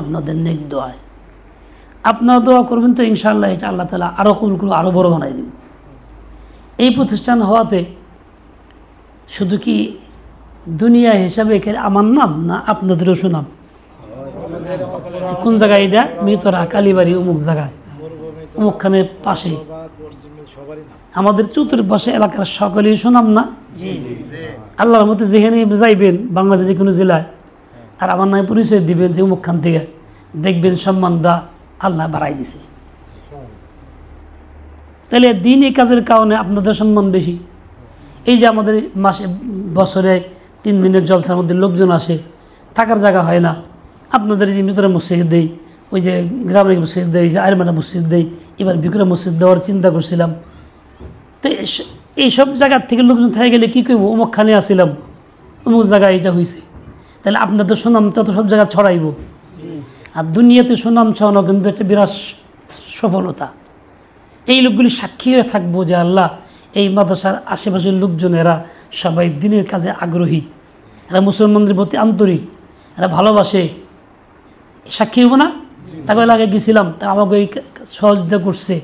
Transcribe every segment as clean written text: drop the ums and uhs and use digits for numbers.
আপনাদের নেক দোয়ায় আপনারা দোয়া করবেন তো ইনশাআল্লাহ এটা আল্লাহ তাআলা আরও কবুল করে আরও বড় বানাই দেবেন। এই প্রতিষ্ঠান হওয়াতে শুধু কি দুনিয়া হিসাবে আমার নাম না আপনাদেরও সুনাম? কোন জায়গায় এটা? মৃতরা কালীবাড়ি অমুক জায়গায় অমুকখানে পাশে আমাদের চতুর্পাশে এলাকার সকলেই সুনাম না? আল্লাহর মতে যেখানে যাইবেন বাংলাদেশে কোনো জেলায় আর আমার নামে পরিচয় দিবেন যে অমুকখান থেকে, দেখবেন সম্মানটা আল্লাহ বাড়াই দিছে। তাহলে দিনই কাজের কারণে আপনাদের সম্মান বেশি। এই যে আমাদের মাসে বছরে 3 দিনের জলসার মধ্যে লোকজন আসে, থাকার জায়গা হয় না, আপনাদের যে ভিতরে মসজিদ দেই, ওই যে গ্রামের মসজিদ দেই, যে আয়রমানা মসজিদ দেই, এবার বিক্রম মসজিদ দেওয়ার চিন্তা করছিলাম। তো এইসব জায়গার থেকে লোকজন থেকে গেলে কী করবো, অমুকখানে আসছিলাম অমুক জায়গায় এটা হয়েছে, তাহলে আপনাদের সুনামটা তো সব জায়গায় ছড়াইব। আর দুনিয়াতে সুনাম ছড়ানো কিন্তু একটা বিরাট সফলতা। এই লোকগুলি সাক্ষী হয়ে থাকবো যে আল্লাহ এই মাদ্রাসার আশেপাশের লোকজনেরা সবাই দিনের কাজে আগ্রহী, এরা মুসলমানদের প্রতি আন্তরিক, এরা ভালোবাসে, সাক্ষী হবো না? তাকে আগে গেছিলাম, তা আমাকে এই সহযোগিতা করছে।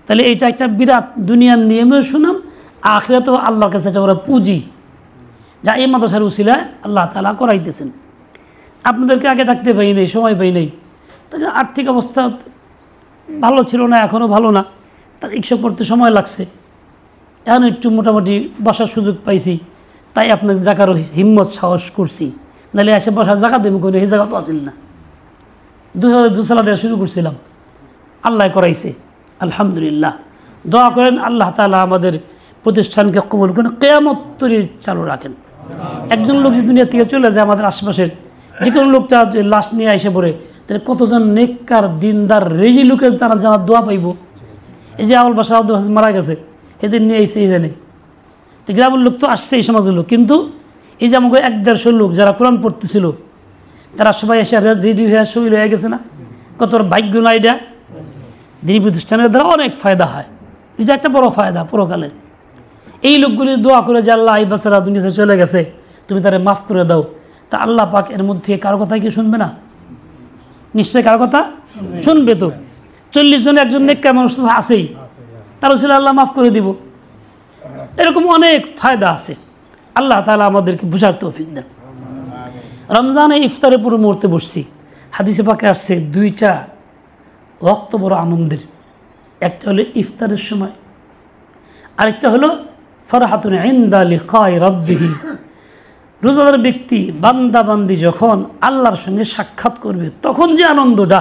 তাহলে এইটা একটা বিরাট দুনিয়ার নিয়মেও সুনাম, আখিরাতেও আল্লাহর কাছে এটা ওরা পুঁজি যা এই মাদ্রাসার উসিলায় আল্লাহ তাআলা করাইতেছেন। আপনাদেরকে আগে থাকতে পাই নাই, সময় পাই নাই, তাদের আর্থিক অবস্থা ভালো ছিল না, এখনও ভালো না, তার ইচ্ছা করতে সময় লাগছে। এখন একটু মোটামুটি বসার সুযোগ পাইছি, তাই আপনাদের দেখারও হিম্মত সাহস করছি। নাহলে এসে বসার জায়গা দেবো কোনো, এই জায়গা তো আসিল না। দুসালা দেওয়া শুরু করছিলাম, আল্লাহ করাইছে আলহামদুলিল্লাহ। দোয়া করেন আল্লাহ তাআলা আমাদের প্রতিষ্ঠানকে কবুল করেন, কিয়ামত তরি চালু রাখেন। একজন লোক যে দুনিয়া থেকে চলে যায়, আমাদের আশেপাশের যে কোনো লোকটা লাশ নিয়ে এসে পড়ে, তাহলে কতজন নেককার দিনদার রেজি লোকের তারা যারা দোয়া পাইব। এই যে আউল বাসা মারা গেছে, এদের নিয়ে এসে এই জানে, তো গ্রামের লোক তো আসছে, এই সমাজের লোক, কিন্তু এই যে আমাকে 1-150 লোক যারা কোরআন পড়তেছিল, তারা সবাই এসে রেডি হয়ে শহীদ হয়ে গেছে না? কত ভাগ্য না এটা? দিনী প্রতিষ্ঠানের দ্বারা অনেক ফায়দা হয়, এই যে একটা বড় ফায়দা পরকালের। এই লোকগুলি দোয়া করে যে আল্লাহ এই বাচ্চারা দুনিয়াতে চলে গেছে, তুমি তারা মাফ করে দাও, তা আল্লাহ পাক এর মধ্যে কারো কথা কি শুনবে না? নিশ্চয়ই কারো কথা শুনবে। তো 40 জনে একজন নেককার মানুষ তো আছেই, তারও ছিল আল্লাহ মাফ করে দিব। এরকম অনেক ফায়দা আছে, আল্লাহ তাআলা আমাদেরকে বুঝার তৌফিক দেন। রমজানে ইফতারে পুরো মুহূর্তে বসছি, হাদিসে পাকে আসছে 2টা ওয়াক্ত বড় আনন্দের, একটা হলো ইফতারের সময়, আরেকটা হলো ফরহাতুন ইনদা লিকাই রাব্বিহি। রোজাদার ব্যক্তি বান্দা বান্দি যখন আল্লাহর সঙ্গে সাক্ষাৎ করবে, তখন যে আনন্দটা,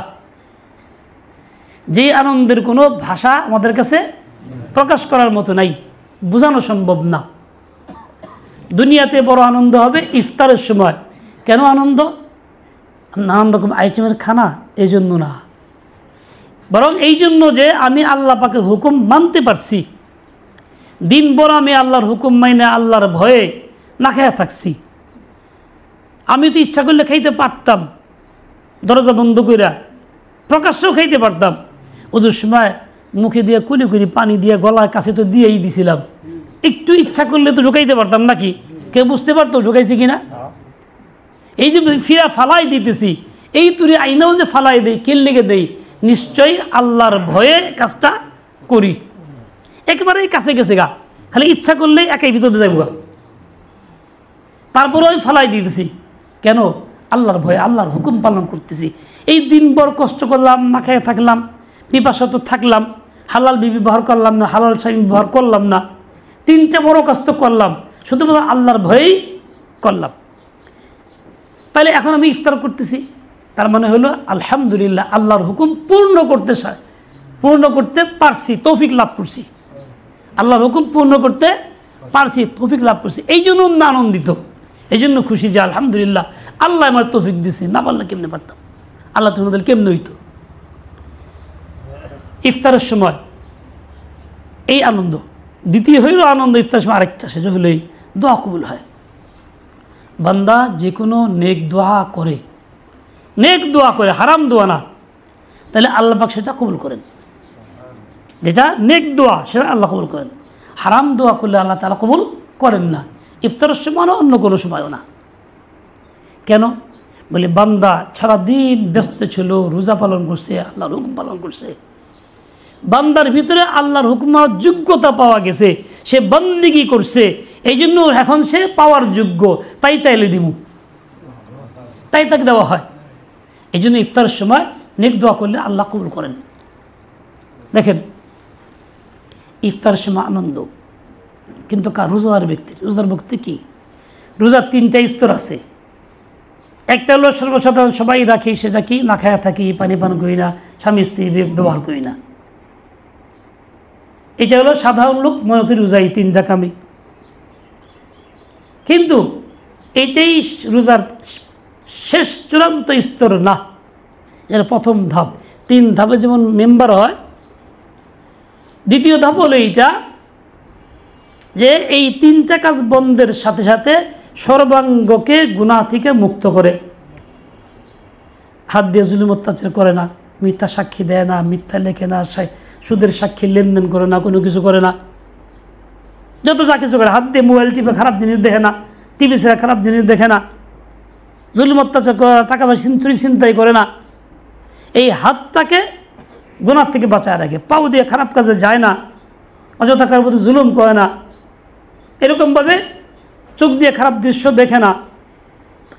যে আনন্দের কোনো ভাষা আমাদের কাছে প্রকাশ করার মতো নাই, বোঝানো সম্ভব না। দুনিয়াতে বড় আনন্দ হবে ইফতারের সময়। কেন আনন্দ? নানান রকম আইটেমের খানা, এই জন্য না, বরং এই জন্য যে আমি আল্লাহ পাকের হুকুম মানতে পারছি, দিনভর আমি আল্লাহর হুকুম মাইনে আল্লাহর ভয়ে না খেয়ে থাকছি। আমি তো ইচ্ছা করলে খাইতে পারতাম, দরজা বন্ধ করে প্রকাশ্যেও খাইতে পারতাম। ওদের সময় মুখে দিয়ে কুলি কুলি পানি দিয়ে গলার কাছে তো দিয়েই দিছিলাম, একটু ইচ্ছা করলে তো ঢুকাইতে পারতাম নাকি? কেউ বুঝতে পারতো ঢুকাইছি কিনা? এই যে ফিরা ফালাই দিতেছি, এই তুরি আইনাও যে ফালাই দেই, কেল লেগে দেই, নিশ্চয়ই আল্লাহর ভয়ে কাজটা করি। একেবারেই কাছে গেছে গা, খালি ইচ্ছা করলেই একাই ভিতরে যাইব গা, তারপরেও আমি ফালাই দিতেছি। কেন? আল্লাহর ভয়ে, আল্লাহর হুকুম পালন করতেছি। এই দিনভর কষ্ট করলাম, না খেয়ে থাকলাম, পিপাসাত থাকলাম, হালাল ব্যবহার করলাম না, হালাল স্বামী ব্যবহার করলাম না, 3টা বড় কষ্ট করলাম, শুধুমাত্র আল্লাহর ভয়েই করলাম। তাহলে এখন আমি ইফতার করতেছি, তার মানে হলো আলহামদুলিল্লাহ আল্লাহর হুকুম পূর্ণ করতে পারছি, তৌফিক লাভ করছি। আল্লাহর হুকুম পূর্ণ করতে পারছি, তৌফিক লাভ করছি, এই জন্য আনন্দিত, এই জন্য খুশি যে আলহামদুলিল্লাহ আল্লাহ আমার তৌফিক দিছে, না পারলে কেমনে পারতাম, আল্লাহ তোমাদের কেমনে হইতো। ইফতারের সময় এই আনন্দ। দ্বিতীয় হইল আনন্দ ইফতারের সময় আরেকটা, সেটা হলেই দোয়া কবুল হয়। বান্দা যে কোনো নেক দোয়া করে, হারাম দোয়া না, তাহলে আল্লাহ পাক সেটা কবুল করেন। যেটা নেক দোয়া সেটা আল্লাহ কবুল করেন, হারাম দোয়া করলে আল্লাহ তাআলা কবুল করেন না, ইফতারের সময় না, অন্য কোনো সময়ও না। কেন? বলে বান্দা সারাদিন ব্যস্ত ছিল, রোজা পালন করছে, আল্লাহর হুকুম পালন করছে, বান্দার ভিতরে আল্লাহর হুকুমের যোগ্যতা পাওয়া গেছে, সে বন্দেগী করছে, এই জন্য এখন সে পাওয়ার যোগ্য, তাই চাইলে দিব, তাই তাকে দেওয়া হয়। এই জন্য ইফতারের সময় নেক দোয়া করলে আল্লাহ কবুল করেন। দেখেন ইফতারের সময় আনন্দ, কিন্তু রোজাদার ব্যক্তি কি? রোজার 3টা স্তর আছে। একটা হলো সর্বসাধারণ সবাই রাখি, সেটা কি? না খায়া থাকি, পানি পান করি না, স্বামী স্ত্রী ব্যবহার করি না। এটা হলো সাধারণ লোক মনে করি রোজাই 3টা কামি, কিন্তু এটাই রোজার শেষ চূড়ান্ত স্তর না, এটা প্রথম ধাপ। 3 ধাপে যেমন মেম্বার হয়, দ্বিতীয় ধাপ হলো এইটা যে এই 3টা কাজ বন্ধের সাথে সাথে সর্বাঙ্গকে গুনাহ থেকে মুক্ত করে। হাত দিয়ে জুলুম অত্যাচার করে না, মিথ্যা সাক্ষী দেয় না, মিথ্যা লেখে না, সুদের সাক্ষী লেনদেন করে না, কোনো কিছু করে না, যত যা কিছু করে। হাত দিয়ে মোবাইল টিপে খারাপ জিনিস দেখে না, টিভি ছাড়া খারাপ জিনিস দেখে না, জুলুম অত্যাচার করে না, টাকা পয়সা চিন্তাই করে না। এই হাতটাকে গুনাহ থেকে বাঁচায় রাখে। পাও দিয়ে খারাপ কাজে যায় না, অযথা কারোর প্রতি জুলুম করে না, এরকমভাবে চোখ দিয়ে খারাপ দৃশ্য দেখে না,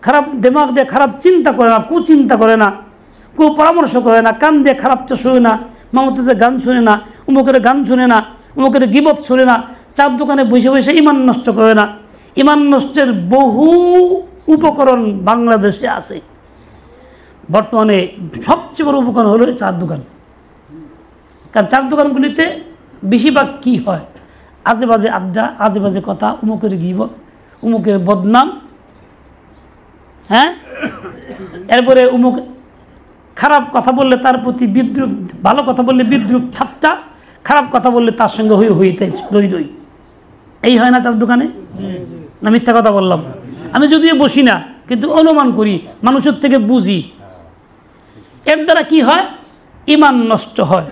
খারাপ দিমাগ দিয়ে খারাপ চিন্তা করে না, কুচিন্তা করে না, কুপরামর্শ করে না, কান দিয়ে খারাপটা শুনে না, মামতাদের গান শুনে না, উমুকের গান শুনে না, উমুকের গিবত শুনে না, চার দোকানে বসে বসে ইমান নষ্ট করে না। ইমান নষ্টের বহু উপকরণ বাংলাদেশে আছে। বর্তমানে সবচেয়ে বড় উপকরণ হলো চার দোকান। কারণ চার দোকানগুলিতে বেশিরভাগ কী হয়? আজে বাজে আড্ডা, আজে বাজে কথা, উমুকের গিবত, উমুকের বদনাম, হ্যাঁ, এরপরে উমুক খারাপ কথা বললে তার প্রতি বিদ্রুপ, ভালো কথা বললে বিদ্রুপ ঠাট্টা, খারাপ কথা বললে তার সঙ্গে হইতে রই রই। এই হয় না চার দোকানে? না মিথ্যা কথা বললাম? আমি যদিও বসি না, কিন্তু অনুমান করি, মানুষের থেকে বুঝি। এর দ্বারা কি হয়? ইমান নষ্ট হয়,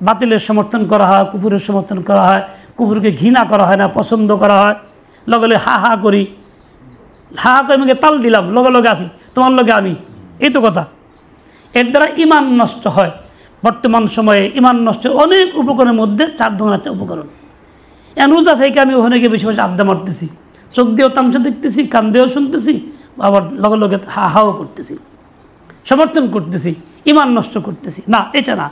বাতিলের সমর্থন করা হয়, কুফুরের সমর্থন করা হয়, কুফুরকে ঘৃণা করা হয় না, পছন্দ করা হয়, লগে লগে হা হা করি, হা হা করে আমাকে তাল দিলাম, লগে লগে আসি, তোমার লগে আমি, এই তো কথা। এর দ্বারা ইমান নষ্ট হয়। বর্তমান সময়ে ইমান নষ্টের অনেক উপকরণের মধ্যে চার ধরনের একটা উপকরণ। রোজা থেকে আমি ওখানে গিয়ে বেশি বেশি আড্ডা মারতেছি, চোখ দিয়েও তামসা দেখতেছি, কান দিয়েও শুনতেছি, আবার লগে লগে হা হাও করতেছি, সমর্থন করতেছি, ইমান নষ্ট করতেছি না, এটা না।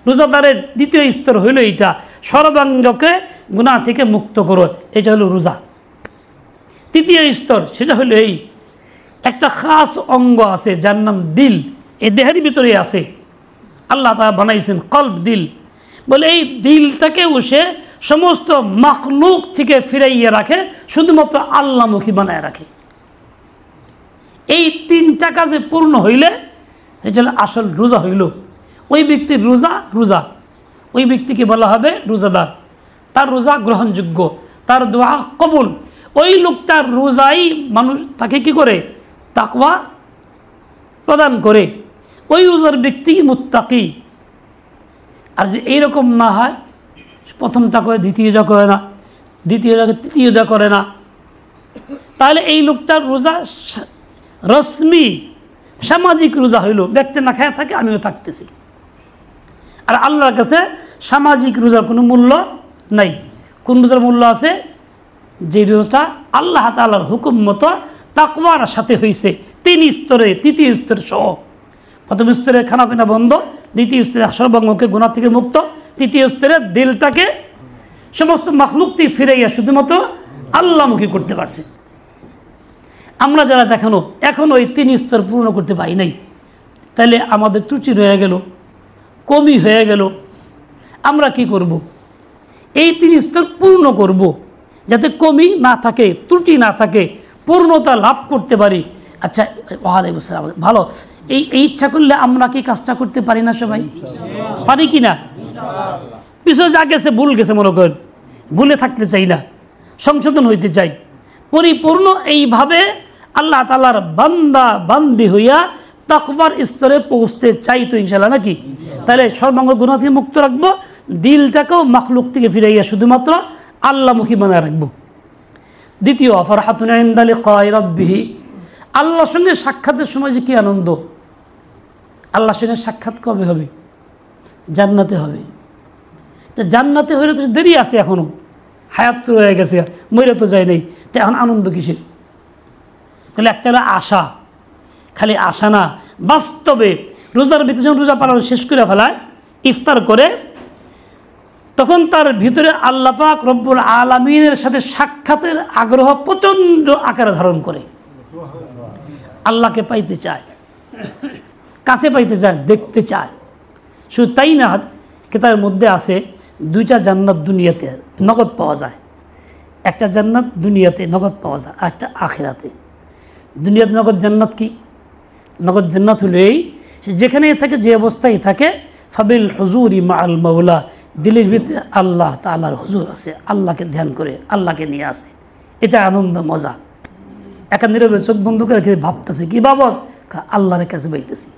রোজাদারের দ্বিতীয় স্তর হইল এইটা, সর্বাঙ্গকে গুনাহ থেকে মুক্ত করো, এটা হলো রোজা। তৃতীয় স্তর সেটা হলো এই, একটা খাস অঙ্গ আছে যার নাম দিল, এই দেহের ভিতরে আছে, আল্লাহ তাআলা বানাইছেন কলব, দিল বলে। এই দিলটাকেও সে সমস্ত মাখলুক থেকে ফিরাইয়ে রাখে, শুধুমাত্র আল্লাহমুখী বানায় রাখে। এই 3টা কাজে পূর্ণ হইলে এটা হলো আসল রোজা হইল। ওই ব্যক্তির রোজা, ওই ব্যক্তিকে বলা হবে রোজাদার, তার রোজা গ্রহণযোগ্য, তার দোয়া কবুল। ওই লোকটার রোজাই মানুষ তাকে কি করে? তাকওয়া প্রদান করে। ওই রোজার ব্যক্তি মুত্তাকি। আর যদি এইরকম না হয়, প্রথমটা করে দ্বিতীয়টা করে না, দ্বিতীয়টাকে তৃতীয়টা করে না, তাহলে এই লোকটার রোজা রশ্মি সামাজিক রোজা হইল, ব্যক্তি না খায় থাকে, আমিও থাকতেছি। আর আল্লাহর কাছে সামাজিক রোজার কোনো মূল্য নাই। কোন রোজার মূল্য আছে? যে রোজাটা আল্লাহ তাআলার হুকুম মতো তাকওয়ার সাথে হয়েছে, 3 স্তরে, তৃতীয় স্তর সহ। প্রথম স্তরে খানাপিনা বন্ধ, দ্বিতীয় স্তরে সর্বাঙ্গকে গুনাহ থেকে মুক্ত, তৃতীয় স্তরে দিলটাকে সমস্ত মাখলুক থেকে ফিরাইয়া শুধুমাত্র আল্লাহমুখী করতে পারছে। আমরা যারা দেখানো এখন ওই 3 স্তর পূর্ণ করতে পারি নাই, তাহলে আমাদের ত্রুটি রয়ে গেল, কমই হয়ে গেল। আমরা কি করব? এই 3 স্তর পূর্ণ করব, যাতে কমই না থাকে, ত্রুটি না থাকে, পূর্ণতা লাভ করতে পারি। আচ্ছা, ভালো। এই ইচ্ছা করলে আমরা কি কাজটা করতে পারি না? সবাই পারি কি না? পিছনে যা গেছে ভুল গেছে, মনে করেন ভুলে থাকতে চাই না, সংশোধন হইতে চাই। পরিপূর্ণ এইভাবে আল্লাহ তাআলার বান্দা বান্দি হইয়া তাকওয়ার স্তরে পৌঁছতে চাই তো ইনশাআল্লাহ, নাকি? তাহলে সর্বাঙ্গ গুনাহ থেকে মুক্ত রাখবো, দিলটাকেও মাখলুক থেকে ফিরাইয়া শুধুমাত্র আল্লাহমুখী বানায় রাখবো। দ্বিতীয়, ফারহাতুন ইনদা লিকাই রাব্বিহি, আল্লাহর সঙ্গে সাক্ষাতের সময় যে কী আনন্দ, আল্লাহর সঙ্গে সাক্ষাৎ কবে হবে? জান্নাতে হবে। তো জান্নাতে হইলে তো দেরি আছে, এখনও হায়াত তো রয়ে গেছে, মরে তো যায় নাই, তো এখন আনন্দ কিসের? তাহলে একটা আশা, খালি আশা না, বাস্তবে রোজার ভিতরে যখন রোজা পালন শেষ করে ফেলায়, ইফতার করে, তখন তার ভিতরে আল্লাহ পাক রব্বুল আলামিনের সাথে সাক্ষাতের আগ্রহ প্রচণ্ড আকারে ধারণ করে। আল্লাহকে পাইতে চায়, কাছে পাইতে চায়, দেখতে চায়। শুধু তাই না, কিতাবের মধ্যে আছে দুইটা জান্নাত দুনিয়াতে নগদ পাওয়া যায়। একটা জান্নাত দুনিয়াতে নগদ পাওয়া যায়, আর একটা আখিরাতে। দুনিয়াতে নগদ জান্নাত কি? নগদ জান্নাত হলো এই, সে যেখানেই থাকে, যে অবস্থায় থাকে, ফাবিল হুজুরি মাআল মাওলা, দিলের ভিতরে আল্লাহ তাআলার হুজুর আছে, আল্লাহকে ধ্যান করে, আল্লাহকে নিয়ে আসে। এটা আনন্দ, মজা। একা নীরবে চোখ বন্ধ করে রেখে ভাবতেছে, কি ভাবস? আল্লাহর কাছে পাইতেছি।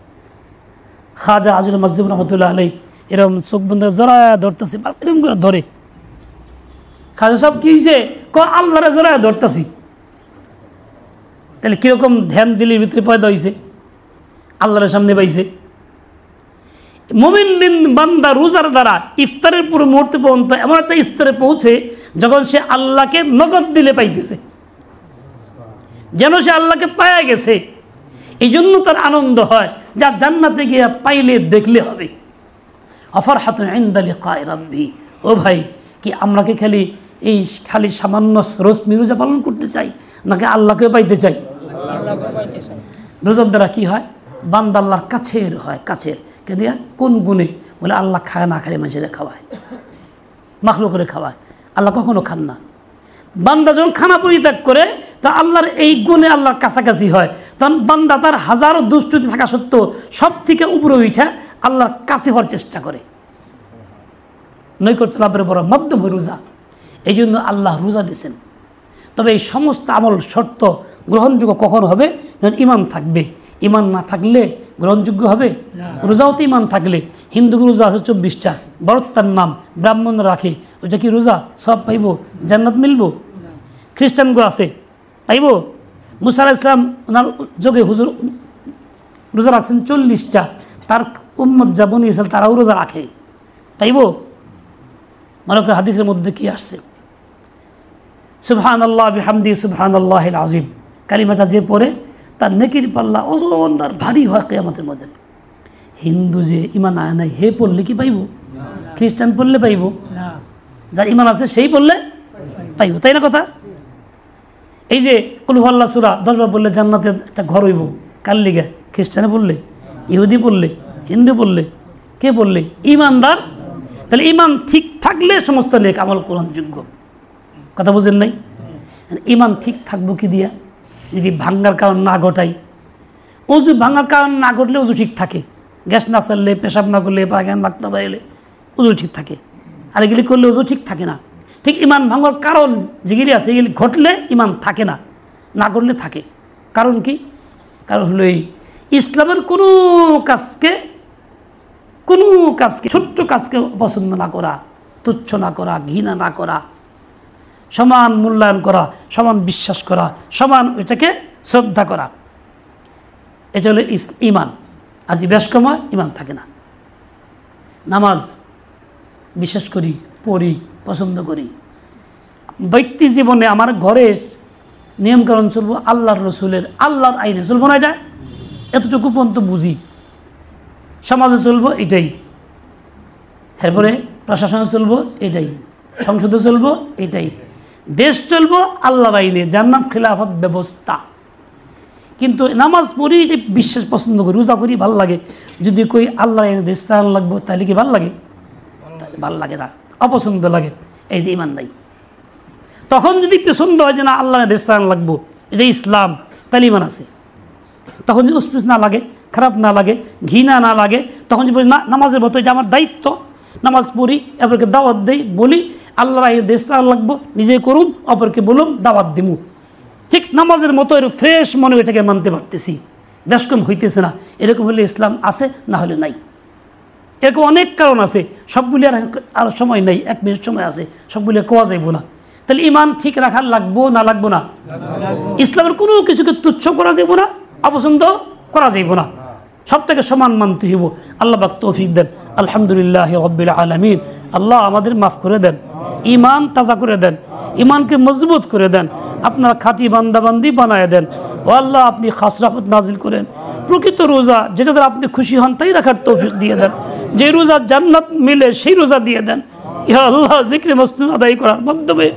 খাজা আজুল মসজিদ রহমতুল্লাহ আলাই এরকম চোখ বন্ধ জড়ায় ধরতেছি, এরকম করে ধরে। খাজা সব কি হয়েছে? আল্লাহরে জড়ায় ধরতেছি। তাহলে কীরকম ধ্যান দিলের ভিতরে পয়দা হয়েছে, আল্লাহরের সামনে পাইছে। মুমিন বান্দা রোজার দ্বারা ইফতারের পুরো মুহূর্তে পর্যন্ত এমন একটা স্তরে পৌঁছে, যখন সে আল্লাহকে নগদ দিলে পাইতেছে, যেন সে আল্লাহকে পায়া গেছে। এই জন্য তার আনন্দ হয়, যা জান্নাতে গিয়ে পাইলে দেখলে হবে। আফরহাতুন ইনদা লিকাই রাব্বি। ও ভাই, কি আমরা কি খালি সামান্য রসমি রোজা পালন করতে চাই, নাকি আল্লাহকে পাইতে চাই? রোজার দ্বারা কি হয়? বান্দা আল্লাহর কাছের হয়, কাছের। কে দিয়া? কোন গুণে? বলে আল্লাহ খায় না, খালি মানুষের খাওয়ায়, মাখলুক করে খাওয়ায়। আল্লাহ কখনো খান না। বান্দা যখন খানা পরিত্যাগ করে, তা আল্লাহর এই গুণে আল্লাহর কাছাকাছি হয়। তখন বান্দা তার হাজারো দুষ্টুতি থাকা সত্ত্বেও সব থেকে উপরে উঠে আল্লাহর কাছে হওয়ার চেষ্টা করে। নৈকট্য লাভের বড় মাধ্যম রোজা। এই জন্য আল্লাহ রোজা দিয়েছেন। তবে এই সমস্ত আমল শর্ত গ্রহণযোগ্য কখন হবে? যখন ইমান থাকবে। ইমান না থাকলে গ্রহণযোগ্য হবে? রোজাও তো ইমান থাকলে। হিন্দু রোজা আছে 24টা, বরত্তার নাম, ব্রাহ্মণ রাখে, ওইটা কি রোজা? সব পাইব, জান্নাত মিলব। খ্রিস্টানগুলো আছে, পাইব। মুসা আলাইহিস সালাম ওনার যোগে হুজুর রোজা রাখছেন 40টা, তার উম্মত যা বনি ইসরাইল তারাও রোজা রাখে, পাইব। মনে করে হাদিসের মধ্যে কি আসছে? সুবহানাল্লাহ বিহামদি সুবহানাল্লাহিল আযীম কালিমাটা যে পড়ে, তার নেকির পাল্লা ওজনদার ভারী হয় কিয়ামতের মধ্যে। হিন্দু যে ইমান আয় নাই, হে পড়লে কি পাইব? খ্রিস্টান পড়লে পাইব? যার ইমান আছে সেই পড়লে পাইব, তাই না কথা? এই যে কুল হুয়াল্লাহ সূরা 10 বার পড়লে জান্নাতে একটা ঘর হইব, কার লিগে? খ্রিস্টানে পড়লে, ইহুদি পড়লে, হিন্দু পড়লে, কে পড়লে? ইমানদার। তাহলে ইমান ঠিক থাকলে সমস্ত নেক আমল গ্রহণযোগ্য। কথা বুঝেন নাই? ইমান ঠিক থাকবো কি দিয়া? যদি ভাঙ্গার কারণ না ঘটাই। অজু ভাঙার কারণ না ঘটলে অজু ঠিক থাকে। গ্যাস না চাললে, পেশাব না করলে, পায়খানা লাগতে পারলে অজু ঠিক থাকে। আর এগুলি করলে অজু ঠিক থাকে না। ঠিক ইমান ভাঙার কারণ যেগুলি আছে, এগুলি ঘটলে ইমান থাকে না, না করলে থাকে। কারণ কি? কারণ হলো এই ইসলামের কোনো কাজকে ছোট্ট কাজকে পছন্দ না করা, তুচ্ছ না করা, ঘৃণা না করা, সমান মূল্যায়ন করা, সমান বিশ্বাস করা, সমান ওইটাকে শ্রদ্ধা করা, এটা হলো ইমান। আজ বেশ কমা ইমান থাকে না। নামাজ বিশ্বাস করি, পড়ি, পছন্দ করি। ব্যক্তি জীবনে আমার ঘরে নিয়মকানুন চলবো আল্লাহর রসুলের, আল্লাহর আইনে চলবো না, এটা এতটুকু পর্যন্ত বুঝি। সমাজে চলবো এটাই, এরপরে প্রশাসনে চলবো এটাই, সংসদে চলবো এটাই, দেশ চলবো আল্লাহর আইনে, যার নাম খিলাফত ব্যবস্থা। কিন্তু নামাজ পড়ি যে বিশ্বাস পছন্দ করি, রোজা করি, ভাল লাগে। যদি কই আল্লাহর আইনে দেশ চালানো লাগবো, তাহলে কি ভাল লাগে? তাহলে ভাল লাগে না, অপছন্দ লাগে। এই যে ইমান নাই। তখন যদি পছন্দ হয় যে না আল্লাহর দেশ চালানো লাগবো, এই যে ইসলাম, তাহলে ইমান আছে। তখন যদি উসপিস না লাগে, খারাপ না লাগে, ঘৃণা না লাগে, তখন যদি বলি না নামাজের মতো এটা আমার দায়িত্ব, নামাজ পড়ি, অপরকে দাওয়াত দেই, বলি আল্লাহর আইনে দেশ চালানো লাগবো, নিজে করুন, অপরকে বলুন, দাওয়াত দিমু। ঠিক নামাজের মতো এর ফ্রেশ মনে এটাকে মানতে পারতেছি, ব্যস্কম হইতেছে না। এরকম হলে ইসলাম আছে, না হলে নাই। এরকম অনেক কারণ আছে, সবগুলি আর সময় নাই, 1 মিনিট সময় আছে, সবগুলি কোয়া যাইব না। তাহলে ইমান ঠিক রাখা লাগবো না লাগবো না? ইসলামের কোনো কিছুকে তুচ্ছ করা যাব না, অপছন্দ করা যাব না, সব থেকে সমান মানতে হইব। আল্লাহ পাক তৌফিক দেন। আলহামদুলিল্লাহ রাব্বিল আলামিন। আল্লাহ আমাদের মাফ করে দেন, ইমান তাজা করে দেন, ইমানকে মজবুত করে দেন, আপনার খাঁটি বান্দাবান্দি বানায় দেন। ও আল্লাহ, আপনি খাস রহমত নাজিল করেন। প্রকৃত রোজা যেটা দ্বারা আপনি খুশি হন তাই রাখার তৌফিক দিয়ে দেন। যে রোজা জান্নাত মিলে সেই রোজা দিয়ে দেন। ইয়া আল্লাহ, যিকরে মাসনুন আদায় করার মাধ্যমে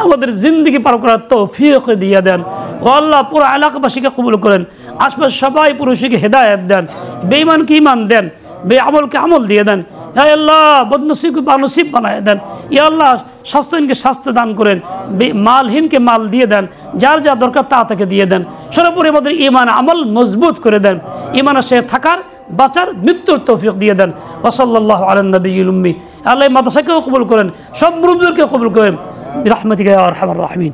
আমাদের জিন্দেগি পার করার তৌফিক দিয়ে দেন। ও আল্লাহ, পুরো এলাকাবাসীকে কবুল করেন, আশপাশ সবাই পুরুষকে হেদায়েত দেন, বেঈমানকে ঈমান দেন, বেআমলকে আমল দিয়ে দেন। ইয়া আল্লাহ, বদনসিবকে বানসিব বানায় দেন। ইয়া আল্লাহ, স্বাস্থ্যহীনকে স্বাস্থ্য দান করেন, মালহীনকে মাল দিয়ে দেন, যার যা দরকার তা তাকে দিয়ে দেন। সর্বোপরি আমাদের ঈমান আমল মজবুত করে দেন, ঈমানের সাথে থাকার, বাঁচার, মৃত্যুর তৌফিক দিয়ে দেন। ওয়া সাল্লাল্লাহু আলা নবিয়্যিল উম্মি। আল্লাহ মাদ্রাসাকেও কবুল করেন, সব মুরব্বিদেরকেও কবুল করেন বিরহমাতিকা ইয়া আরহামার রাহিমিন।